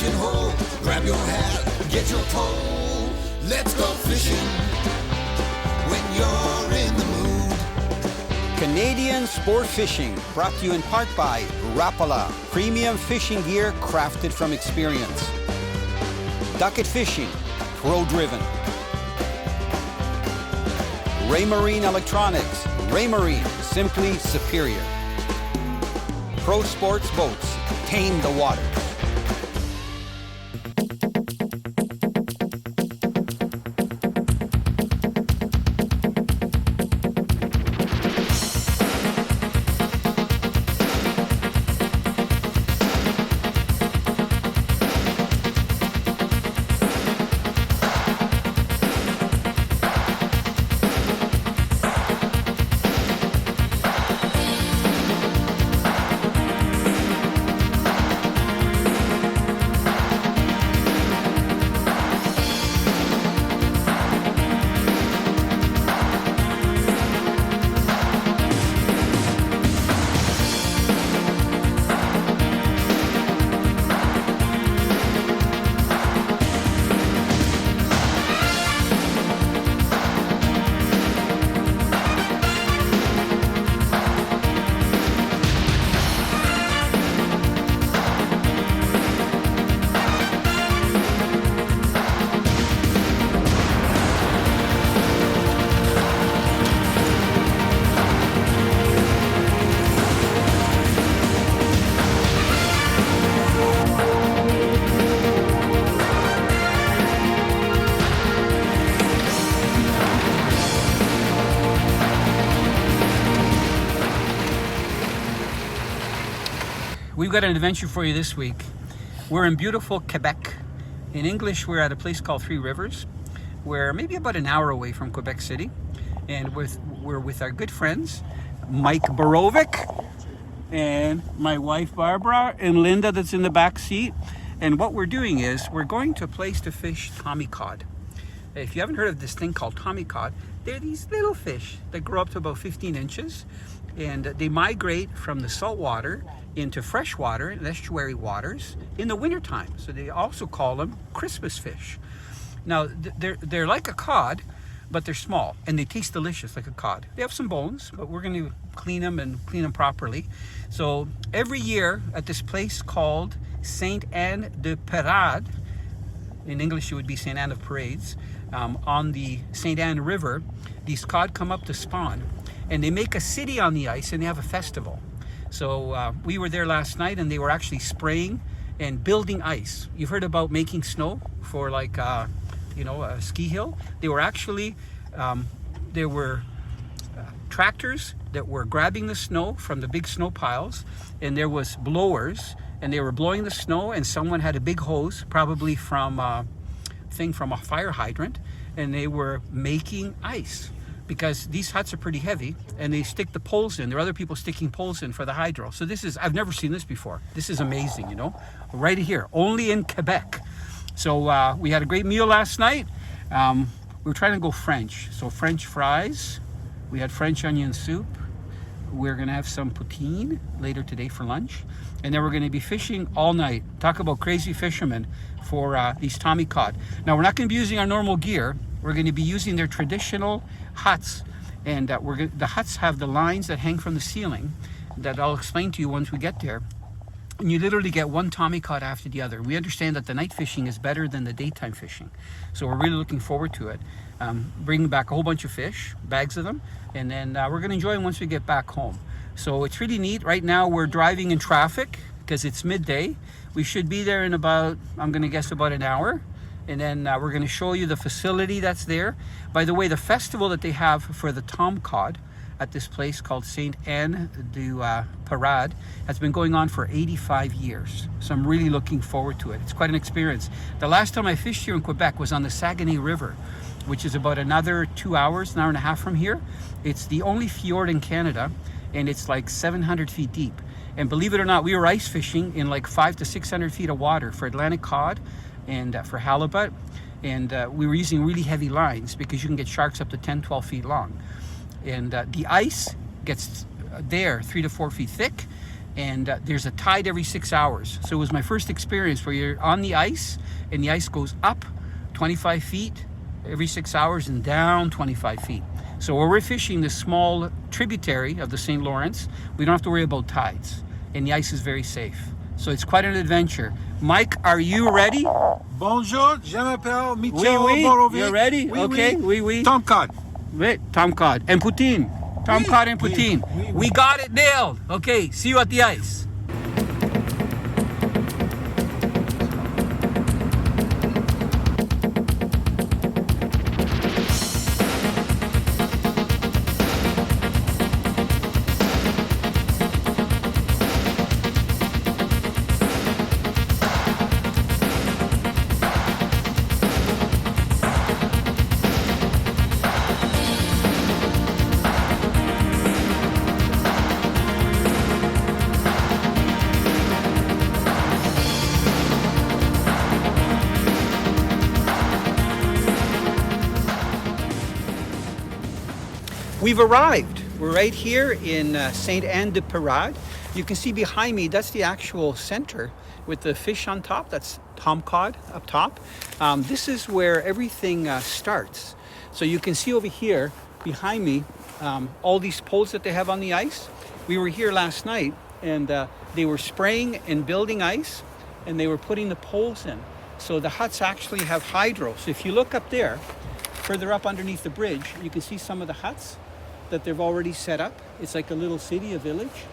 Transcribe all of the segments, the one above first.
fishing hole. Grab your hat, get your pole. Let's go fishing when you're in the mood. Canadian Sport Fishing, brought to you in part by Rapala, premium fishing gear crafted from experience. Ducket Fishing, pro-driven. Raymarine Electronics, Raymarine, simply superior. Pro Sports Boats, tame the waters. We've got an adventure for you this week. We're in beautiful Quebec. In English, we're at a place called Three Rivers. We're maybe about an hour away from Quebec City. And we're with our good friends, Mike Borovic, and my wife Barbara, and Linda that's in the back seat. And what we're doing is we're going to a place to fish Tommy Cod. If you haven't heard of this thing called Tommy Cod, they're these little fish that grow up to about 15 inches. And they migrate from the salt water into fresh water and estuary waters in the wintertime. So they also call them Christmas fish. Now, they're like a cod, but they're small and they taste delicious like a cod. They have some bones, but we're going to clean them properly. So every year at this place called Sainte-Anne-de-la-Perade, in English it would be Sainte-Anne-de-la-Perade, on the Sainte-Anne River, these cod come up to spawn. And they make a city on the ice and they have a festival. So we were there last night and they were actually spraying and building ice. You've heard about making snow for like, a ski hill. They were actually, there were tractors that were grabbing the snow from the big snow piles, and there was blowers and they were blowing the snow, and someone had a big hose, probably from a fire hydrant, and they were making ice. Because these huts are pretty heavy and they stick the poles in. There are other people sticking poles in for the hydro. So I've never seen this before. This is amazing, right here, only in Quebec. So we had a great meal last night. We were trying to go French. So French fries, we had French onion soup. We're gonna have some poutine later today for lunch. And then we're gonna be fishing all night. Talk about crazy fishermen for these Tommy Cod. Now we're not gonna be using our normal gear. We're going to be using their traditional huts, and the huts have the lines that hang from the ceiling that I'll explain to you once we get there. And you literally get one Tommy Cod after the other. We understand that the night fishing is better than the daytime fishing, so we're really looking forward to it. Bringing back a whole bunch of fish, bags of them, and then we're going to enjoy them once we get back home. So it's really neat. Right now we're driving in traffic because it's midday. We should be there in about, I'm going to guess, about an hour. And then we're going to show you the facility that's there. By the way, the festival that they have for the Tom Cod at this place called Sainte-Anne-de-la-Perade has been going on for 85 years. So I'm really looking forward to it. It's quite an experience. The last time I fished here in Quebec was on the Saguenay River, which is about another 2 hours, an hour and a half from here. It's the only fjord in Canada, and it's like 700 feet deep. And believe it or not, we were ice fishing in like 500 to 600 feet of water for Atlantic cod and for halibut, and we were using really heavy lines because you can get sharks up to 10, 12 feet long. And the ice gets there 3 to 4 feet thick, and there's a tide every 6 hours. So it was my first experience where you're on the ice and the ice goes up 25 feet every 6 hours and down 25 feet. So where we're fishing this small tributary of the St. Lawrence, we don't have to worry about tides, and the ice is very safe. So it's quite an adventure. Mike, are you ready? Bonjour, je m'appelle Oui, Michel oui. Borovic. You're ready? Oui, Okay, oui. oui, oui. Tom Cod. Wait, Tom Cod and poutine. Tom Oui, Cod and oui, poutine. oui, oui. We got it nailed. Okay, see you at the ice. We've arrived. We're right here in Sainte-Anne-de-Perade. You can see behind me, that's the actual center with the fish on top. That's Tom Cod up top. This is where everything starts. So you can see over here behind me all these poles that they have on the ice. We were here last night and they were spraying and building ice and they were putting the poles in. So the huts actually have hydro. So if you look up there, further up underneath the bridge, you can see some of the huts that they've already set up. It's like a little city, a village.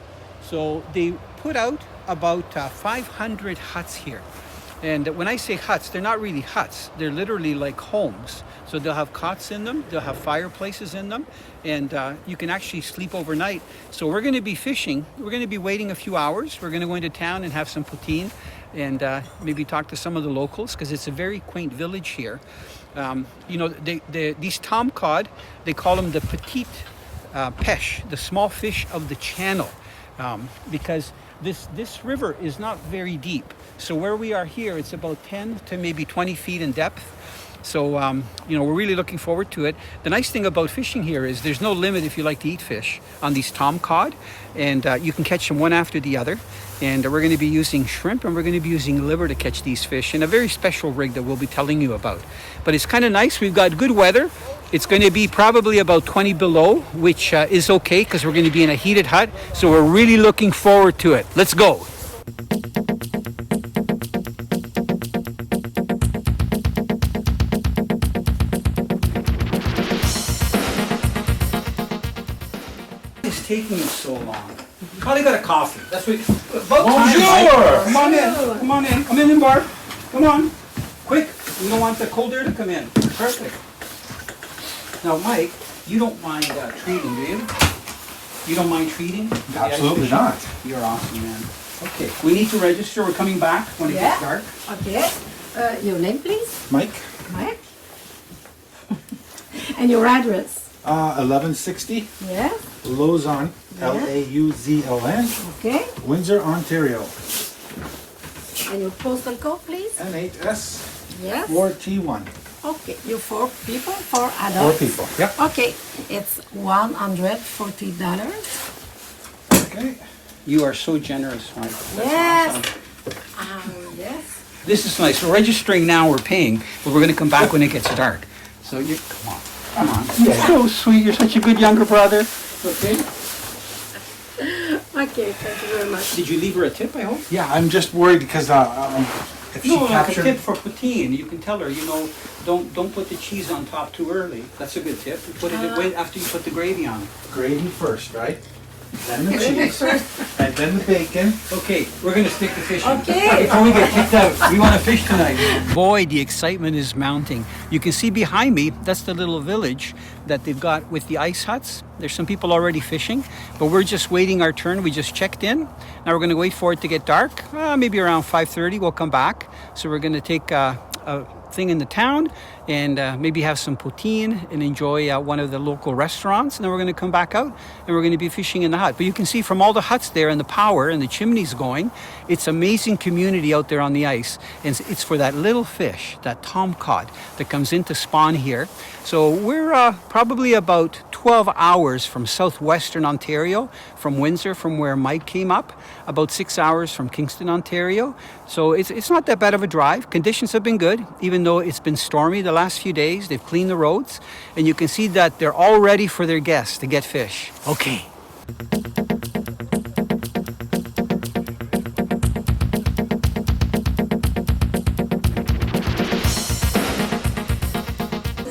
So they put out about 500 huts here. And when I say huts, they're not really huts. They're literally like homes. So they'll have cots in them, they'll have fireplaces in them, and you can actually sleep overnight. So we're gonna be fishing. We're gonna be waiting a few hours. We're gonna go into town and have some poutine and maybe talk to some of the locals because it's a very quaint village here. You know, these Tom Cod, they call them the petite pêche, the small fish of the channel, because this river is not very deep. So where we are here, it's about 10 to maybe 20 feet in depth. So, you know, we're really looking forward to it. The nice thing about fishing here is there's no limit if you like to eat fish on these Tom Cod, and you can catch them one after the other. And we're going to be using shrimp and we're going to be using liver to catch these fish in a very special rig that we'll be telling you about. But it's kind of nice. We've got good weather. It's going to be probably about 20 below, which is okay because we're going to be in a heated hut. So we're really looking forward to it. Let's go. It's taking you so long. You probably got a coffee. That's what. Bonjour! Come on in. Come on in. Come in, Bart. Come on. Quick. We don't want the cold air to come in. Perfect. Now, Mike, you don't mind treating, do you? You don't mind treating? Absolutely not. You're awesome, man. Okay. We need to register. We're coming back when it gets dark. Okay. Your name, please? Mike, Mike. And your address? 1160 Yes. Lauzon, Yeah. Lauzon, Okay. Windsor, Ontario. And your postal code, please? N8S Yes. 4T1. Okay. You 4 people, 4 4 adults. people. Yep. Okay. It's $140. Okay. You are so generous, Mike. That's Yes. awesome. Yes. This is nice. We're registering now. We're paying, but we're going to come back when it gets dark. So you come on. Come on. Yeah. So sweet. You're such a good younger brother. Okay. Okay. Thank you very much. Did you leave her a tip, I hope? Yeah, I'm just worried because if she No, like a captured... tip for poutine. You can tell her, you know, don't put the cheese on top too early. That's a good tip. You put it wait after you put the gravy on. Gravy first, right? Then the cheese. And then the bacon. Okay, we're gonna stick to fishing. Okay. Before we get kicked out, we want to fish tonight. Boy, the excitement is mounting. You can see behind me, that's the little village that they've got with the ice huts. There's some people already fishing, but we're just waiting our turn. We just checked in. Now we're gonna wait for it to get dark. Maybe around 5:30 we'll come back. So we're gonna take a thing in the town and maybe have some poutine and enjoy one of the local restaurants. And then we're going to come back out and we're going to be fishing in the hut. But you can see from all the huts there and the power and the chimneys going, it's amazing community out there on the ice. And it's for that little fish, that Tom Cod, that comes in to spawn here. So we're probably about 12 hours from southwestern Ontario, from Windsor, from where Mike came up, about 6 hours from Kingston, Ontario. So it's not that bad of a drive. Conditions have been good, even though it's been stormy the last few days. They've cleaned the roads, and you can see that they're all ready for their guests to get fish. Okay.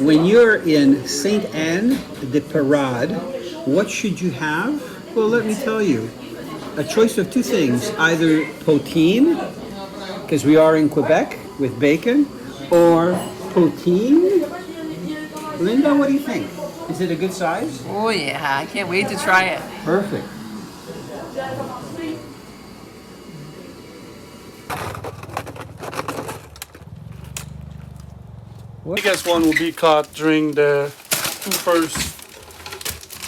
When you're in Sainte-Anne-de-Perade, what should you have? Well, let me tell you. A choice of two things. Either poutine, because we are in Quebec with bacon, or poutine. Linda, what do you think? Is it a good size? Oh yeah, I can't wait to try it. Perfect. The biggest one will be caught during the first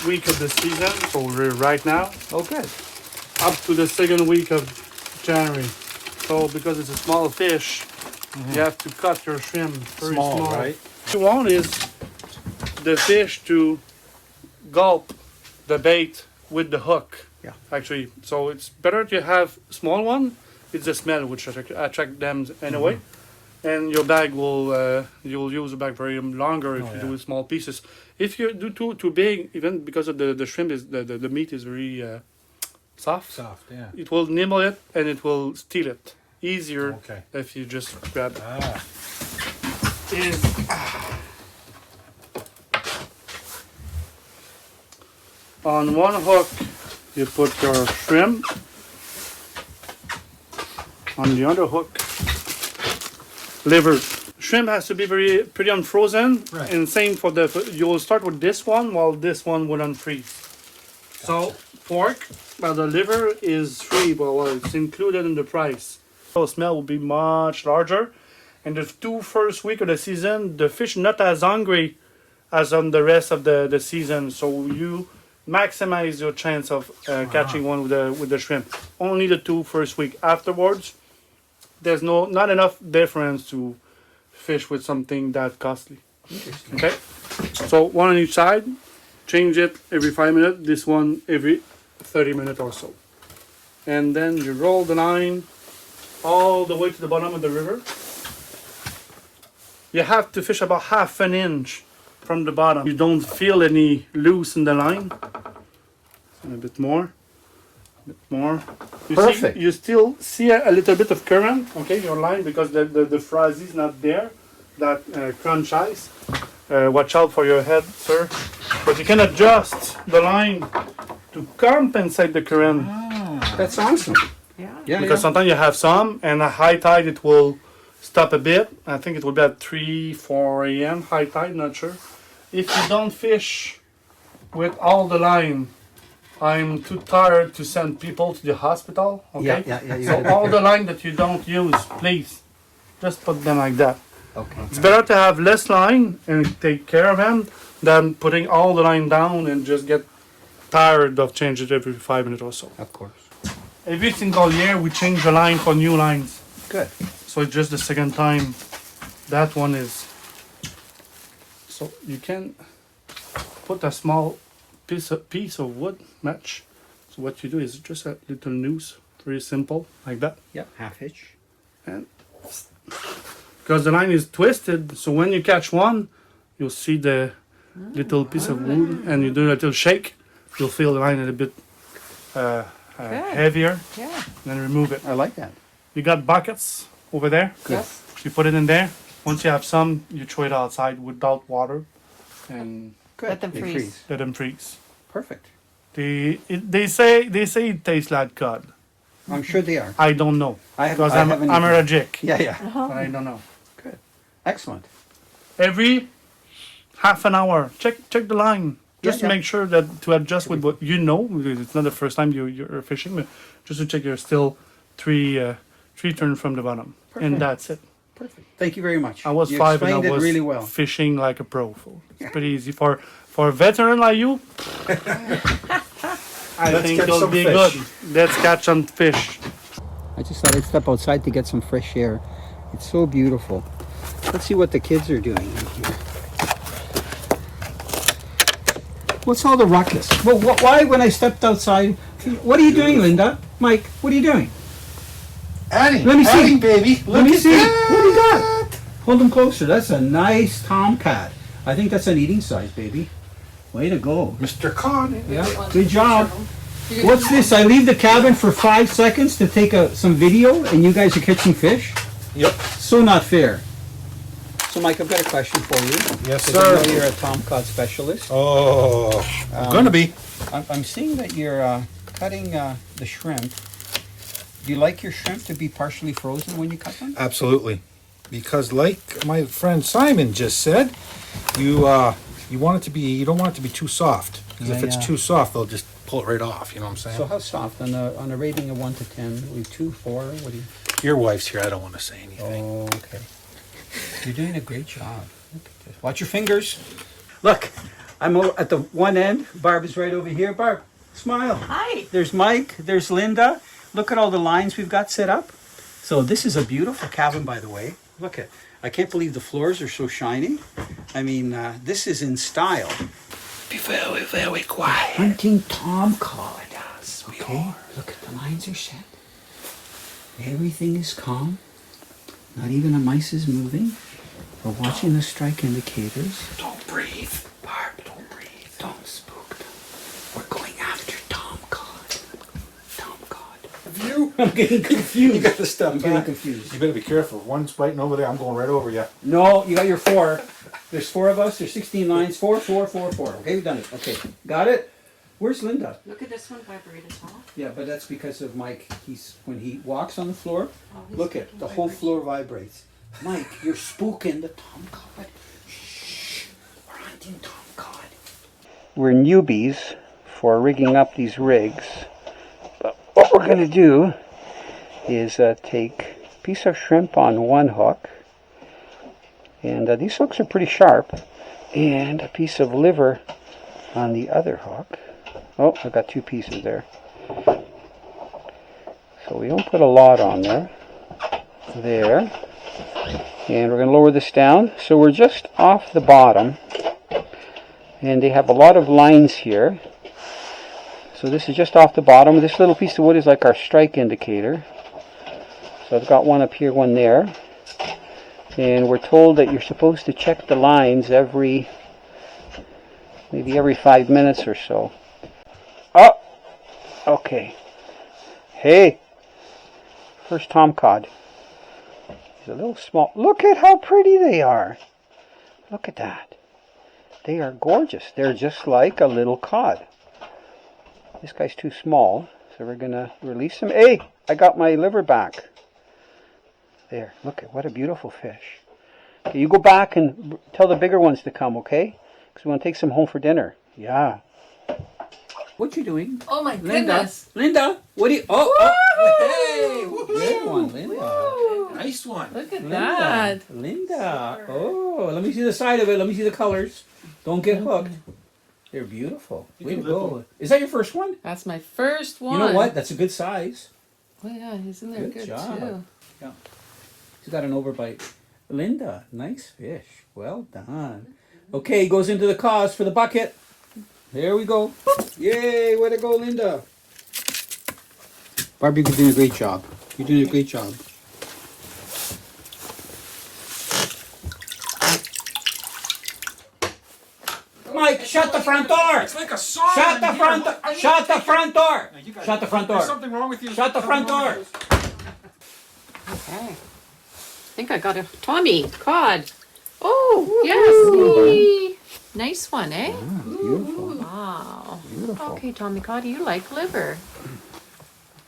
week of the season, so we're right now, Oh, good. up to the second week of January. So because it's a small fish, you have to cut your shrimp very small. Right? What you want is the fish to gulp the bait with the hook. Yeah. Actually, so it's better to have small one. It's the smell which attract them anyway. And your bag will you'll use a bag very longer if you do small pieces. If you do too big, even because of the shrimp is the meat is very soft. Soft, yeah. It will nibble it and it will steal it easier Okay. if you just grab it. Ah, Is on one hook you put your shrimp. On the other hook, liver. Shrimp has to be pretty unfrozen, Right. and same for you'll start with this one while this one will unfreeze. So pork, well, the liver is free, well, it's included in the price. So smell will be much larger, and the first week of the season, the fish not as hungry as on the rest of the season. So you maximize your chance of catching one with the shrimp. Only the first week. Afterwards, there's not enough difference to fish with something that costly. Okay, so one on each side. Change it every 5 minutes. This one every 30 minutes or so. And then you roll the line all the way to the bottom of the river. You have to fish about half an inch from the bottom. You don't feel any loose in the line. And a bit more. Perfect. You still see a little bit of current, okay, your line, because the frizzy is not there, that crunch ice. Watch out for your head, sir. But you can adjust the line to compensate the current. That's awesome. Yeah. Because sometimes you have some, and at high tide it will stop a bit. I think it will be at 4 a.m. high tide, not sure. If you don't fish with all the line, I'm too tired to send people to the hospital. Okay. Yeah. So all the line that you don't use, please, just put them like that. Okay. It's better to have less line and take care of them than putting all the line down and just get tired of changing it every 5 minutes or so. Of course. Every single year we change the line for new lines. Good. So it's just the second time that one is. So you can put a small piece of wood match. So what you do is just a little noose, very simple, like that. Yeah. Half hitch. And because the line is twisted, so when you catch one, you'll see the little piece of wood, and you do a little shake, you'll feel the line a little bit heavier. Yeah. Then remove it. I like that. You got buckets over there. Yes. You put it in there. Once you have some, you throw it outside without water, and Good. Let them They freeze. let them freeze. Perfect. They say it tastes like cod. I'm sure they are. I don't know I because haven't I'm eaten. allergic. Yeah. But I don't know. Good. Excellent. Every half an hour, check the line. Just Yeah. to make sure that to adjust with what you know, because it's not the first time you're fishing, but just to check you're still three turns from the bottom, and that's it. Perfect. Thank you very much. I was you 5 and explained I it was really well. fishing like a pro. It's pretty easy for a veteran like you. I Let's think catch it'll some be fish. good. Let's catch some fish. I just thought I'd step outside to get some fresh air. It's so beautiful. Let's see what the kids are doing in here. What's all the ruckus? Well, why when I stepped outside? What are you doing, Linda? Mike, what are you doing? Annie, Let me see. Annie, baby. Let me Look at see. that. What do you got? Hold them closer. That's a nice Tom Cod. I think that's an eating size, baby. Way to go. Mr. Cod. Yeah, good job. What's this? I leave the cabin for 5 seconds to take some video, and you guys are catching fish? Yep. So not fair. So, Mike, I've got a question for you. Yes, 'Cause I know sir. you're a Tom Cod specialist. Oh, gonna be. I'm seeing that you're cutting the shrimp. Do you like your shrimp to be partially frozen when you cut them? Absolutely, because like my friend Simon just said, you want it to be. You don't want it to be too soft. Because if it's Yeah. too soft, they'll just pull it right off. You know what I'm saying? So how soft? On a rating of 1 to 10, are we 2, 4? What do you? Your wife's here. I don't want to say anything. Oh, okay. You're doing a great job. Look at this. Watch your fingers. Look, I'm at the one end. Barb is right over here. Barb, smile. Hi. There's Mike. There's Linda. Look at all the lines we've got set up. So this is a beautiful cabin, by the way. Look at. I can't believe the floors are so shiny. I mean, this is in style. Be very, very quiet. Hunting Tom Cod. Okay. Look at the lines are set. Everything is calm. Not even a mice is moving. We're watching the strike indicators. Don't breathe, Barb. Don't breathe. Don't spook them. We're going after Tom Cod. Tom Cod. You. I'm getting confused. You got the stuff I'm getting back. confused. You better be careful. If one's biting over there, I'm going right over you. No, you got your 4. There's 4 of us. There's 16 lines. 4, 4, 4, 4. Okay, we've done it. Okay, got it. Where's Linda? Look at this one vibrator top. Yeah, but that's because of Mike. When he walks on the floor, he's look at making the whole vibration. floor vibrates. Mike, you're spooking the Tom Cod. Shh, we're hunting Tom Cod. We're newbies for rigging up these rigs, but what we're going to do is take a piece of shrimp on one hook, and these hooks are pretty sharp, and a piece of liver on the other hook. Oh, I've got 2 pieces there. So we don't put a lot on there. There. And we're going to lower this down. So we're just off the bottom. And they have a lot of lines here. So this is just off the bottom. This little piece of wood is like our strike indicator. So I've got one up here, one there. And we're told that you're supposed to check the lines maybe every 5 minutes or so. Oh, okay. Hey, first Tom Cod. He's a little small. Look at how pretty they are. Look at that. They are gorgeous. They're just like a little cod. This guy's too small, so we're going to release him. Hey, I got my liver back. There, look at what a beautiful fish. Okay, you go back and tell the bigger ones to come, okay? Because we want to take some home for dinner. Yeah. What you doing? Oh my Linda, goodness. Linda, what do you? Hey, good one, Linda. Nice one. Look at that. Linda. Oh, let me see the side of it. Let me see the colors. Don't get hooked. They're beautiful. Way to go. Is that your first one? That's my first one. You know what? That's a good size. Oh yeah, he's in there Good good, job. too. Yeah. She's got an overbite. Linda, nice fish. Well done. Okay, goes into the cause for the bucket. There we go. Yay, way to go, Linda. Barbie, you're doing a great job. You're doing a great job. Mike, shut the front door! It's like a song. Shut the front door! Shut the front door! Shut the front door! There's something wrong with you. Shut the front door! Okay. I think I got a Tommy Cod. Oh, yes. Nice one, eh? Beautiful. Wow. Beautiful. Okay, Tommy Cod, you like liver.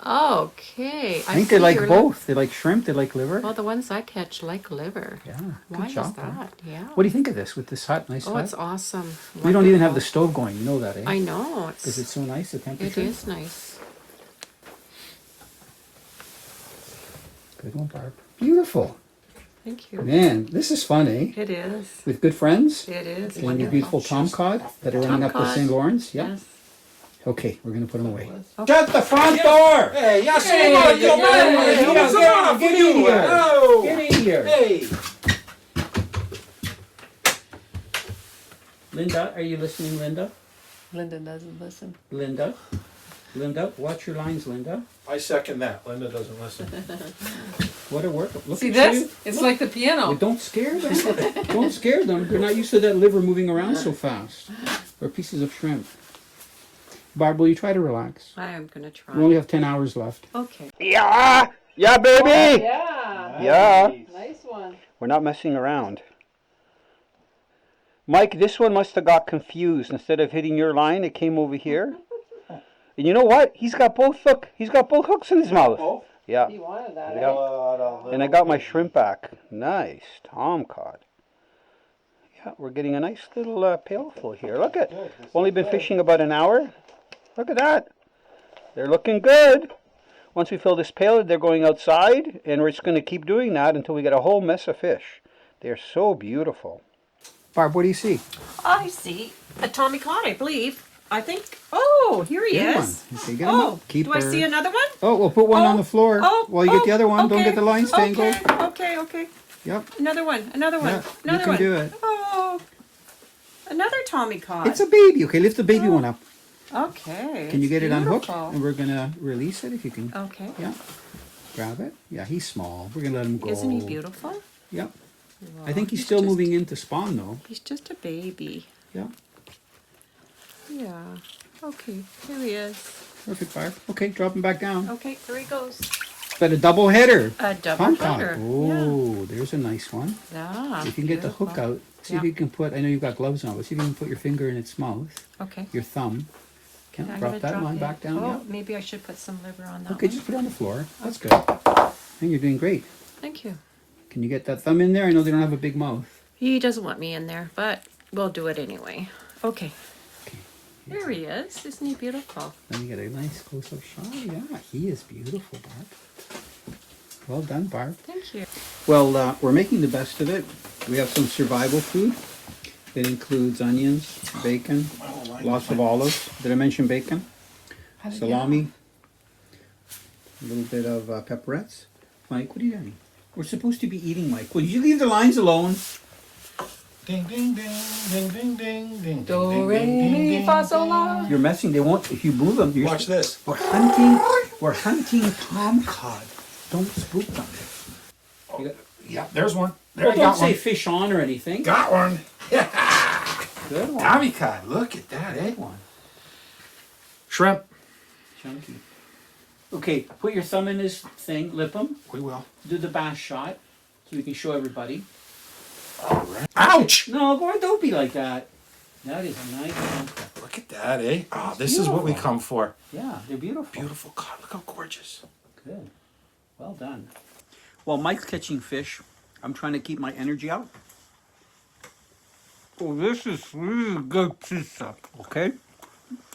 Okay. I think they like both. They like shrimp, they like liver. Well, the ones I catch like liver. Yeah, Why good job. is that? Yeah. What do you think of this with this hot, nice Oh, hot? it's awesome. We don't even have the Wonderful. stove going. You know that, eh? I know. Because it's so nice, the It temperature. is nice. Good one, Barb. Beautiful. Thank you. Man, this is fun, eh? It is. With good friends? It is. And your beautiful Tom Cod that are running up the Cod. St. Lawrence? Yeah. Yes. Okay, we're going to put them away. Shut the front door! Hey, yes, Hey, get in here. Oh. Get in here. Hey! Linda, are you listening, Linda? Linda doesn't listen. Linda? Linda, watch your lines, Linda. I second that. Linda doesn't listen. What a work. Look See at this? you. It's like the piano. Well, don't scare them. Don't scare them. They're not used to that liver moving around so fast. Or pieces of shrimp. Barb, will you try to relax? I am gonna try. We only have 10 hours left. Okay. Yeah! Yeah, baby! Yeah. Yeah. Nice one. We're not messing around. Mike, this one must have got confused. Instead of hitting your line, it came over here. And you know what? He's got both hooks in his mouth. Both? Yeah. He wanted that. Yep. And I got my shrimp back. Nice. Tom Cod. Yeah, we're getting a nice little pailful here. Look at. Only been fishing about an hour. Look at that. They're looking good. Once we fill this pail, they're going outside, and we're just going to keep doing that until we get a whole mess of fish. They're so beautiful. Barb, what do you see? I see a Tommy Cod, I believe. I think. Oh, here he Get is. one. Okay, get 'em Oh, up. Keep do I her- see another one? Oh, we'll put one on the floor while you get the other one. Don't okay, get the lines tangled. Okay. Yep. Another one. Another one. Yeah, you another can one. do it. Oh, another Tommy Cod. It's a baby. Okay, lift the baby one up. Okay. Can you get it unhooked? beautiful. And we're going to release it if you can. Okay. Yeah. Grab it. Yeah, he's small. We're going to let him go. Isn't he beautiful? Yep. Wow, I think he's still just- moving into spawn though. He's just a baby. Yeah. Yeah. Okay. Here he is. Perfect, Barb. Okay, drop him back down. Okay. Here he goes. But a double header. A double Tom Cod. header. Oh, there's a nice one. Yeah. If you can get the hook beautiful. out, see if Yeah. you can put, I know you've got gloves on, but see if you can put your finger in its mouth, Okay. your thumb. I'm Drop gonna that line it. back down. Oh, Yeah. maybe I should put some liver on that Okay, one. just put it on the floor. That's good. And you're doing great. Thank you. Can you get that thumb in there? I know they don't have a big mouth. He doesn't want me in there, but we'll do it anyway. Okay. Okay. There he is. Isn't he beautiful? Let me get a nice close-up shot. Yeah, he is beautiful, Barb. Well done, Barb. Thank you. Well, we're making the best of it. We have some survival food. It includes onions, bacon, lots of olives. Did I mention bacon? Salami, a little bit of pepperettes. Mike, what are you doing? We're supposed to be eating, Mike. Will you leave the lines alone? Ding, ding, ding, ding, ding, ding, ding, Do, ding, re, ding, ding, mi, ding, fa, sol, ding, la. ding. You're messing. They won't. If you move them, you're Watch this. We're hunting Tom Cod. Don't spook them. You got, Yeah, there's one. There well, I got don't say one. fish on or anything. Got one. Good one. Tommy Cod. Look at that, eh? Good one. Shrimp. Chunky. Okay, put your thumb in his thing. Lip him. We will. Do the bass shot so we can show everybody. Ouch! No, boy, don't be like that. That is a nice one. Look at that, eh? Oh, this is what we come for. Yeah, they're beautiful. Beautiful cod. Look how gorgeous. Good. Well done. While Mike's catching fish, I'm trying to keep my energy out. Oh, this is really good pizza. Okay?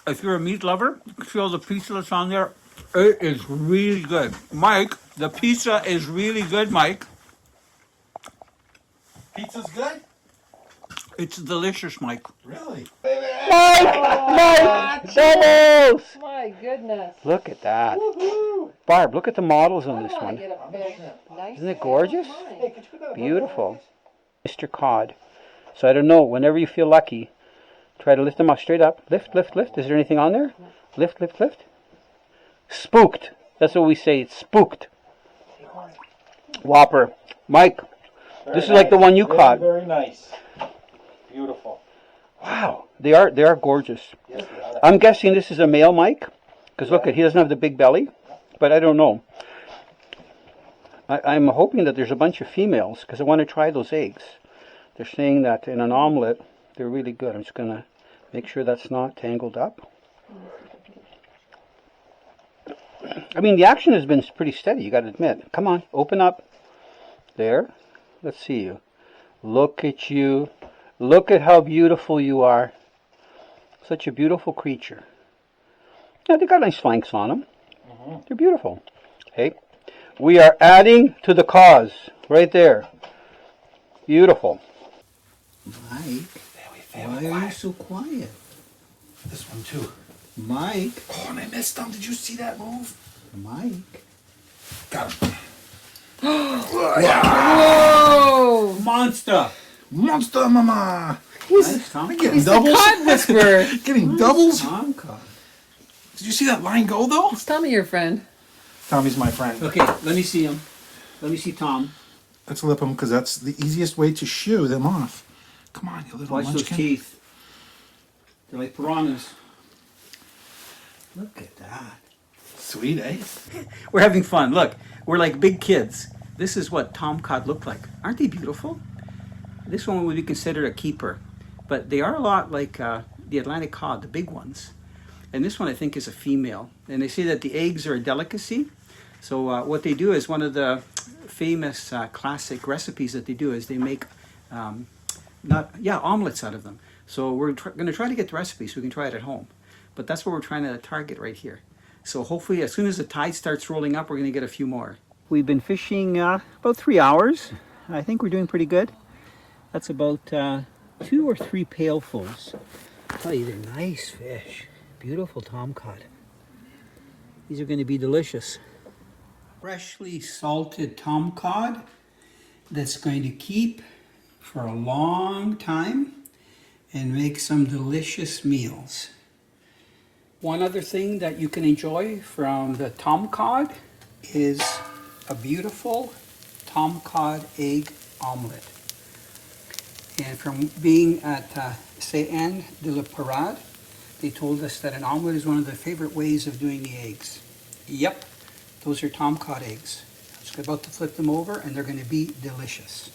If you're a meat lover, you can see all the pizza that's on there. It is really good. Mike, the pizza is really good, Mike. Pizza's good? It's delicious, Mike. Really? Mike! Bubbles! My goodness. Look at that. Barb, look at the models on this one. Get a fish. Nice. Isn't it gorgeous? Beautiful. Mr. Cod. So I don't know, whenever you feel lucky, try to lift them up straight up. Lift, lift, lift. Is there anything on there? Lift, lift, lift. Spooked. That's what we say. It's spooked. Whopper. Mike, this is like the one you caught. Very nice. Beautiful. Wow. They are gorgeous. Yes, they are. I'm guessing this is a male Mike. Because look, he doesn't have the big belly. But I don't know. I'm hoping that there's a bunch of females because I want to try those eggs. They're saying that in an omelet, they're really good. I'm just going to make sure that's not tangled up. I mean, the action has been pretty steady, you got to admit. Come on, open up. There. Let's see you. Look at you. Look at how beautiful you are. Such a beautiful creature. Yeah, they got nice flanks on them. They're beautiful. Okay. We are adding to the cause. Right there. Beautiful. Mike, why are you so quiet? This one too. Mike, Oh, and I missed him. Did you see that move? Mike. Got him. Whoa! Monster. Monster Mama. Nice, Tom. Getting He's the doubles. cod whisperer. Getting doubles. Tom Cod. Did you see that line go though? Is Tommy your friend? Tommy's my friend. Okay, let me see him. Let me see Tom. Let's lip him because that's the easiest way to shoo them off. Come on, you little Watch those munchkin. teeth. They're like piranhas. Look at that. Sweet, eh? We're having fun. Look, we're like big kids. This is what Tom Cod look like. Aren't they beautiful? This one would be considered a keeper, but they are a lot like the Atlantic cod, the big ones. And this one I think is a female. And they say that the eggs are a delicacy. So what they do is one of the famous classic recipes that they do is they make omelets out of them. So we're going to try to get the recipe so we can try it at home. But that's what we're trying to target right here. So hopefully as soon as the tide starts rolling up, we're going to get a few more. We've been fishing about 3 hours. I think we're doing pretty good. That's about 2 or 3 pailfuls. I tell you, they're nice fish. Beautiful Tom Cod. These are going to be delicious. Freshly salted Tom Cod that's going to keep for a long time and make some delicious meals. One other thing that you can enjoy from the Tom Cod is a beautiful Tom Cod egg omelet. And from being at Sainte-Anne-de-la-Perade, they told us that an omelet is one of their favorite ways of doing the eggs. Yep, those are Tom Cod eggs. I'm just about to flip them over and they're going to be delicious.